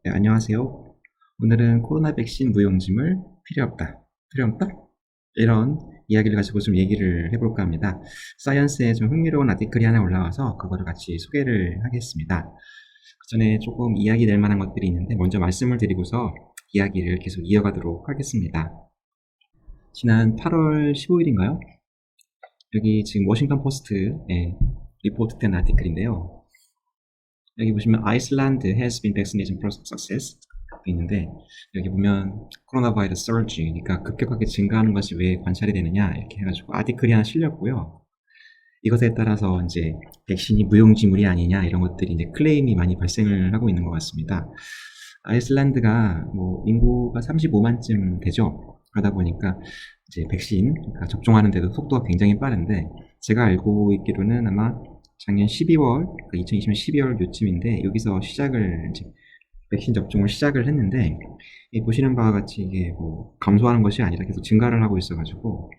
네, 안녕하세요. 오늘은 코로나 백신 무용지물 필요 없다, 필요 없다? 이런 이야기를 가지고 좀 얘기를 해볼까 합니다. 사이언스에 좀 흥미로운 아티클이 하나 올라와서 그거를 같이 소개를 하겠습니다. 그 전에 조금 이야기 될 만한 것들이 있는데 먼저 말씀을 드리고서 이야기를 계속 이어가도록 하겠습니다. 지난 8월 15일인가요? 여기 지금 워싱턴 포스트에 리포트된 아티클인데요. 여기 보시면 아이슬란드 has been vaccination success 있는데 여기 보면 코로나 바이러스 surge 그러니까 급격하게 증가하는 것이 왜 관찰이 되느냐 이렇게 해가지고 아티클이 하나 실렸고요. 이것에 따라서 이제 백신이 무용지물이 아니냐 이런 것들이 이제 클레임이 많이 발생을 하고 있는 것 같습니다. 아이슬란드가 뭐 인구가 35만쯤 되죠. 그러다 보니까 이제 백신 그러니까 접종하는데도 속도가 굉장히 빠른데 제가 알고 있기로는 아마 작년 12월, 그러니까 2020년 12월 요쯤인데 여기서 시작을 이제 백신 접종을 시작을 했는데 보시는 바와 같이 이게 뭐 감소하는 것이 아니라 계속 증가를 하고 있어가지고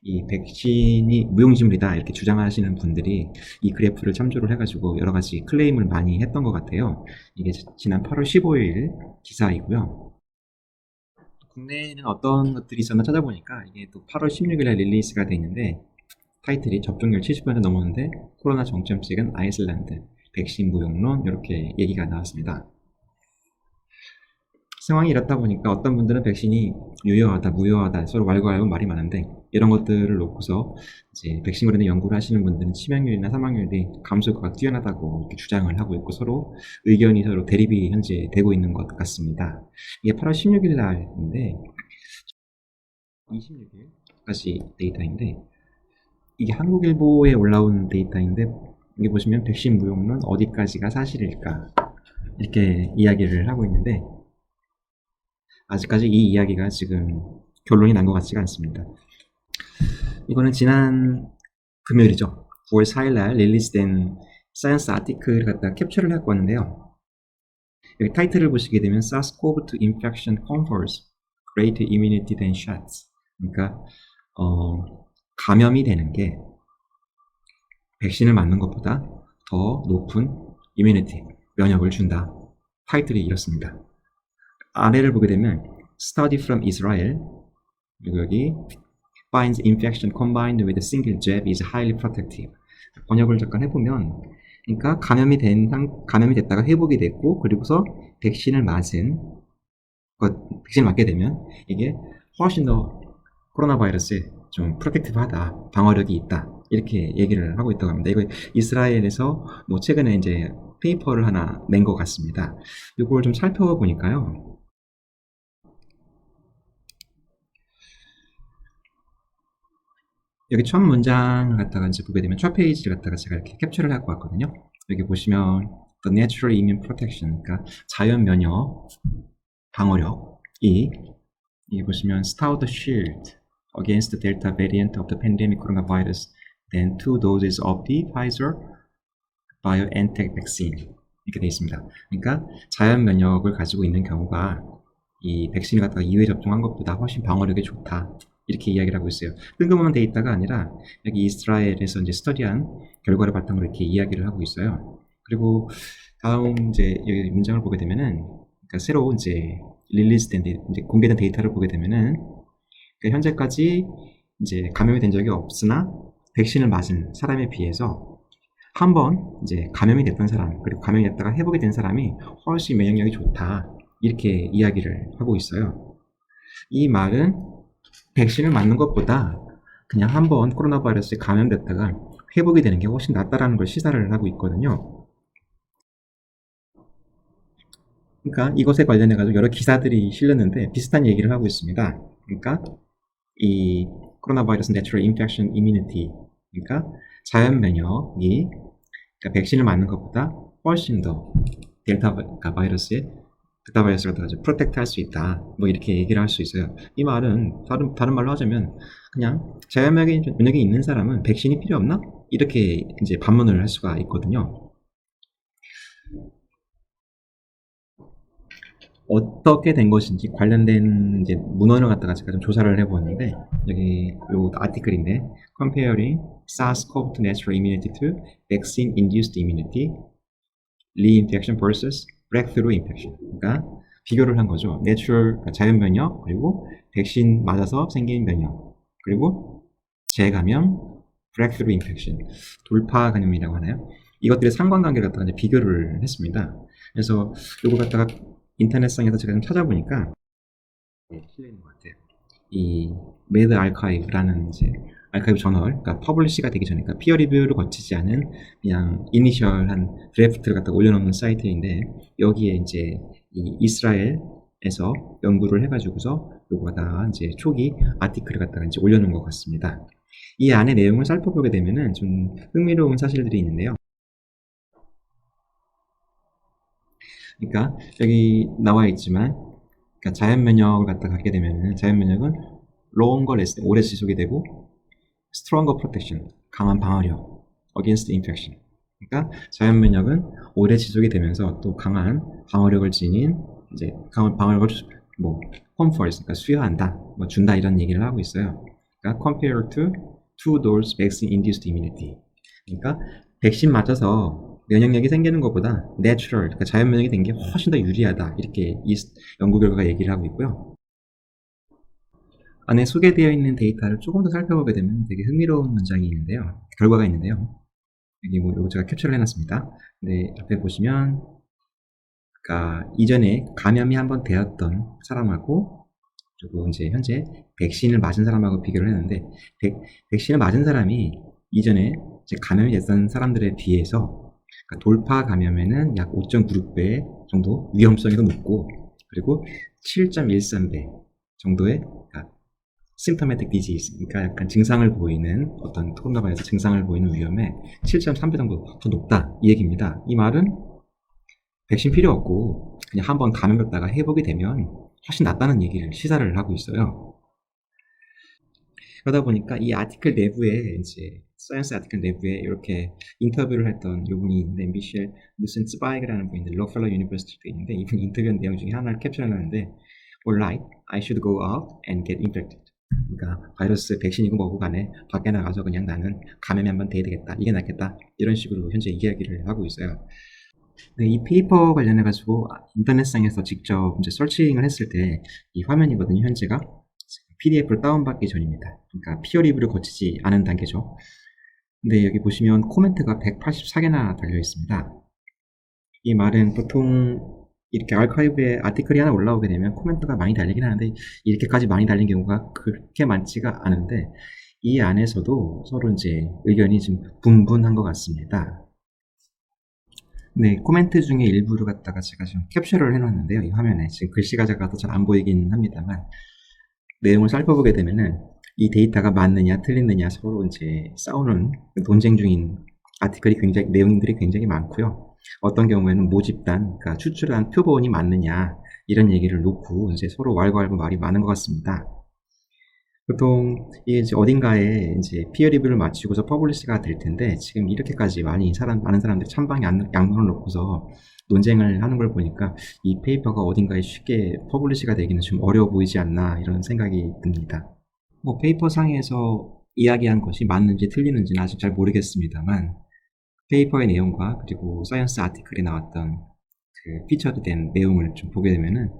이 백신이 무용지물이다 이렇게 주장하시는 분들이 이 그래프를 참조를 해가지고 여러 가지 클레임을 많이 했던 것 같아요. 이게 지난 8월 15일 기사이고요. 국내에는 어떤 것들이 있었나 찾아보니까 이게 또 8월 16일에 릴리스가 돼 있는데 타이틀이 접종률 70% 넘었는데 코로나 정점찍은 아이슬란드 백신 무용론 이렇게 얘기가 나왔습니다. 상황이 이렇다 보니까 어떤 분들은 백신이 유효하다, 무효하다 서로 말고 말이 많은데 이런 것들을 놓고서 이제 백신 관련된 연구를 하시는 분들은 치명률이나 사망률이 감소 효과가 뛰어나다고 이렇게 주장을 하고 있고 서로 의견이 서로 대립이 현재 되고 있는 것 같습니다. 이게 8월 16일 날인데 26일까지 데이터인데 이게 한국일보에 올라온 데이터인데 여기 보시면 백신 무용론 어디까지가 사실일까 이렇게 이야기를 하고 있는데 아직까지 이 이야기가 지금 결론이 난 것 같지가 않습니다. 이거는 지난 금요일이죠. 9월 4일날 릴리스된 사이언스 아티클을 갖다 캡처를 해갖고 왔는데요. 여기 타이틀을 보시게 되면 SARS-CoV-2 infection confers greater immunity than shots. 그러니까 감염이 되는 게 백신을 맞는 것보다 더 높은 이뮤니티, 면역을 준다. 타이틀이 이렇습니다. 아래를 보게 되면 Study from Israel 그리고 여기 finds infection combined with a single jab is highly protective. 번역을 잠깐 해보면 그러니까 감염이 됐다가 회복이 됐고 그리고서 백신을 맞게 되면 이게 훨씬 더 코로나 바이러스에 좀 프로텍티브하다, 방어력이 있다 이렇게 얘기를 하고 있다고 합니다. 이거 이스라엘에서 뭐 최근에 이제 페이퍼를 하나 낸 것 같습니다. 이걸 좀 살펴보니까요. 여기 첫 문장을 갖다가 이제 보게 되면 첫 페이지를 갖다가 제가 이렇게 캡처를 하고 왔거든요. 여기 보시면 The Natural Immune Protection, 그러니까 자연 면역 방어력이 여기 보시면 Stout Shield against the Delta variant of the pandemic coronavirus than 2 doses of the Pfizer BioNTech vaccine 이렇게 되어 있습니다. 그러니까 자연 면역을 가지고 있는 경우가 이 백신을 갖다가 2회 접종한 것보다 훨씬 방어력이 좋다. 이렇게 이야기를 하고 있어요. 뜬금없는 데이터가 아니라 여기 이스라엘에서 이제 스터디한 결과를 바탕으로 이렇게 이야기를 하고 있어요. 그리고 다음 이제 여기 문장을 보게 되면은 그러니까 새로 이제 릴리스된 이제 공개된 데이터를 보게 되면은 그러니까 현재까지 이제 감염이 된 적이 없으나 백신을 맞은 사람에 비해서 한 번 이제 감염이 됐던 사람 그리고 감염이 됐다가 회복이 된 사람이 훨씬 면역력이 좋다 이렇게 이야기를 하고 있어요. 이 말은 백신을 맞는 것보다 그냥 한번 코로나 바이러스에 감염됐다가 회복이 되는 게 훨씬 낫다라는 걸 시사를 하고 있거든요. 그러니까 이것에 관련해 가지고 여러 기사들이 실렸는데 비슷한 얘기를 하고 있습니다. 그러니까 이 코로나 바이러스 내추럴 인펙션 이뮤니티 그러니까 자연 면역이 그러니까 백신을 맞는 것보다 훨씬 더 델타 바이러스에 델타 바이러스를 갖다가 프로텍트 할 수 있다. 뭐 이렇게 얘기를 할 수 있어요. 이 말은 다른 말로 하자면 그냥 자연 면역이 있는 사람은 백신이 필요 없나? 이렇게 이제 반문을 할 수가 있거든요. 어떻게 된 것인지 관련된 이제 문헌을 갖다가 제가 좀 조사를 해보았는데 여기 요 아티클인데 comparing SARS-CoV-2 natural immunity to vaccine-induced immunity, reinfection versus breakthrough infection. 그러니까 비교를 한 거죠. 내추럴, 그러니까 자연 면역, 그리고 백신 맞아서 생긴 면역, 그리고 재감염, breakthrough infection, 돌파 감염이라고 하나요? 이것들의 상관관계를 갖다가 이제 비교를 했습니다. 그래서 이거 갖다가 인터넷상에서 제가 좀 찾아보니까 실려 있는 것 같아요. 이 매드 아카이브라는 이제 아카이브 저널, 그러니까 퍼블리시가 되기 전에, 그러니까 피어 리뷰를 거치지 않은 그냥 이니셜한 드래프트를 갖다 올려놓는 사이트인데, 여기에 이제 이 이스라엘에서 연구를 해가지고서 요거가 이제 초기 아티클을 갖다가 이제 올려놓은 것 같습니다. 이 안에 내용을 살펴보게 되면은 좀 흥미로운 사실들이 있는데요. 그러니까 여기 나와 있지만, 그러니까 자연 면역을 갖다가 갖게 되면은 자연 면역은 longer lasting, 오래 지속이 되고 stronger protection, 강한 방어력 against infection. 그러니까 자연 면역은 오래 지속이 되면서 또 강한 방어력을 지닌 이제 강한 방어력을 뭐 confers, 그러니까 수여한다, 뭐 준다 이런 얘기를 하고 있어요. 그러니까 compared to two-dose vaccine-induced immunity. 그러니까 백신 맞아서 면역력이 생기는 것보다 natural, 그러니까 자연 면역이 된 게 훨씬 더 유리하다, 이렇게 이 연구 결과가 얘기를 하고 있고요. 안에 소개되어 있는 데이터를 조금 더 살펴보게 되면 되게 흥미로운 문장이 있는데요. 결과가 있는데요. 여기 뭐 이거 제가 캡처를 해놨습니다. 근데 앞에 보시면, 그러니까 이전에 감염이 한번 되었던 사람하고 그리고 이제 현재 백신을 맞은 사람하고 비교를 했는데, 백신을 맞은 사람이 이전에 이제 감염이 됐던 사람들에 비해서, 그러니까 돌파 감염에는 약 5.96배 정도 위험성이 더 높고, 그리고 7.13배 정도의, 그러니까 symptomatic disease, 그러니까 약간 증상을 보이는, 어떤 코로나 바이러스 증상을 보이는 위험에 7.3배 정도 더 높다, 이 얘기입니다. 이 말은 백신 필요 없고 그냥 한번 감염됐다가 회복이 되면 훨씬 낫다는 얘기를 시사를 하고 있어요. 그러다 보니까 이 아티클 내부에, 이제 사이언스 아티클 내부에 이렇게 인터뷰를 했던 요 분이 있는데, 미셸 누센츠바이그라는 분인데 록펠러 유니버시티에 있는데, 이분 인터뷰한 내용 중에 하나를 캡처해놨는데, Alright, I should go out and get infected. 그러니까 바이러스 백신이고 뭐고 간에 밖에 나가서 그냥 나는 감염이 한번 돼야 되겠다, 이게 낫겠다, 이런 식으로 현재 이야기를 하고 있어요. 네, 이 페이퍼 관련해가지고 인터넷상에서 직접 이제 서칭을 했을 때 이 화면이거든요. 현재가 PDF를 다운받기 전입니다. 그러니까 피어 리뷰를 거치지 않은 단계죠. 근데 여기 보시면 코멘트가 184개나 달려 있습니다. 이 말은 보통 이렇게 아카이브에 아티클이 하나 올라오게 되면 코멘트가 많이 달리긴 하는데, 이렇게까지 많이 달린 경우가 그렇게 많지가 않은데, 이 안에서도 서로 이제 의견이 좀 분분한 것 같습니다. 네, 코멘트 중에 일부를 갖다가 제가 지금 캡처를 해놨는데요. 이 화면에 지금 글씨가 작아서 잘 안 보이긴 합니다만, 내용을 살펴보게 되면은 이 데이터가 맞느냐 틀리느냐 서로 이제 싸우는 논쟁 중인 아티클이 굉장히, 내용들이 굉장히 많고요. 어떤 경우에는 모집단, 그러니까 추출한 표본이 맞느냐 이런 얘기를 놓고 이제 서로 왈가왈부 말이 많은 것 같습니다. 보통 이게 이제 어딘가에 이제 피어 리뷰를 마치고서 퍼블리시가 될 텐데, 지금 이렇게까지 많은 사람들이 찬방에 양론을 놓고서 논쟁을 하는 걸 보니까 이 페이퍼가 어딘가에 쉽게 퍼블리시가 되기는 좀 어려워 보이지 않나, 이런 생각이 듭니다. 뭐 페이퍼 상에서 이야기한 것이 맞는지 틀리는지는 아직 잘 모르겠습니다만, 페이퍼의 내용과 그리고 사이언스 아티클에 나왔던 그 피처드된 내용을 좀 보게 되면은,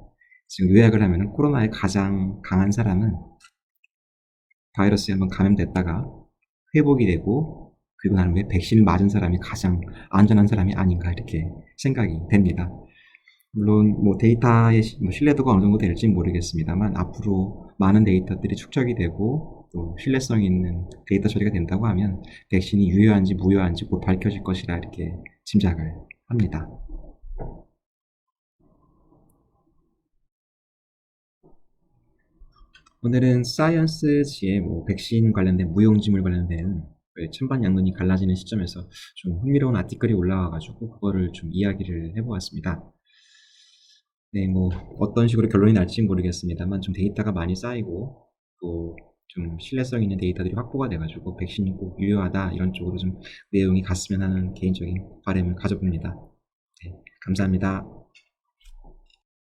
지금 요약을 하면은 코로나에 가장 강한 사람은 바이러스에 한번 감염됐다가 회복이 되고, 그리고 난 후에 백신을 맞은 사람이 가장 안전한 사람이 아닌가, 이렇게 생각이 됩니다. 물론 뭐 데이터의 신뢰도가 어느 정도 될지 모르겠습니다만, 앞으로 많은 데이터들이 축적이 되고 또 신뢰성 있는 데이터 처리가 된다고 하면 백신이 유효한지 무효한지 곧 밝혀질 것이라, 이렇게 짐작을 합니다. 오늘은 사이언스지의 뭐 백신 관련된, 무용지물 관련된 찬반양론이 갈라지는 시점에서 좀 흥미로운 아티클이 올라와가지고 그거를 좀 이야기를 해보았습니다. 네, 뭐 어떤 식으로 결론이 날지 모르겠습니다만, 좀 데이터가 많이 쌓이고 또 좀 신뢰성 있는 데이터들이 확보가 돼가지고 백신이 꼭 유효하다, 이런 쪽으로 좀 내용이 갔으면 하는 개인적인 바람을 가져봅니다. 네, 감사합니다.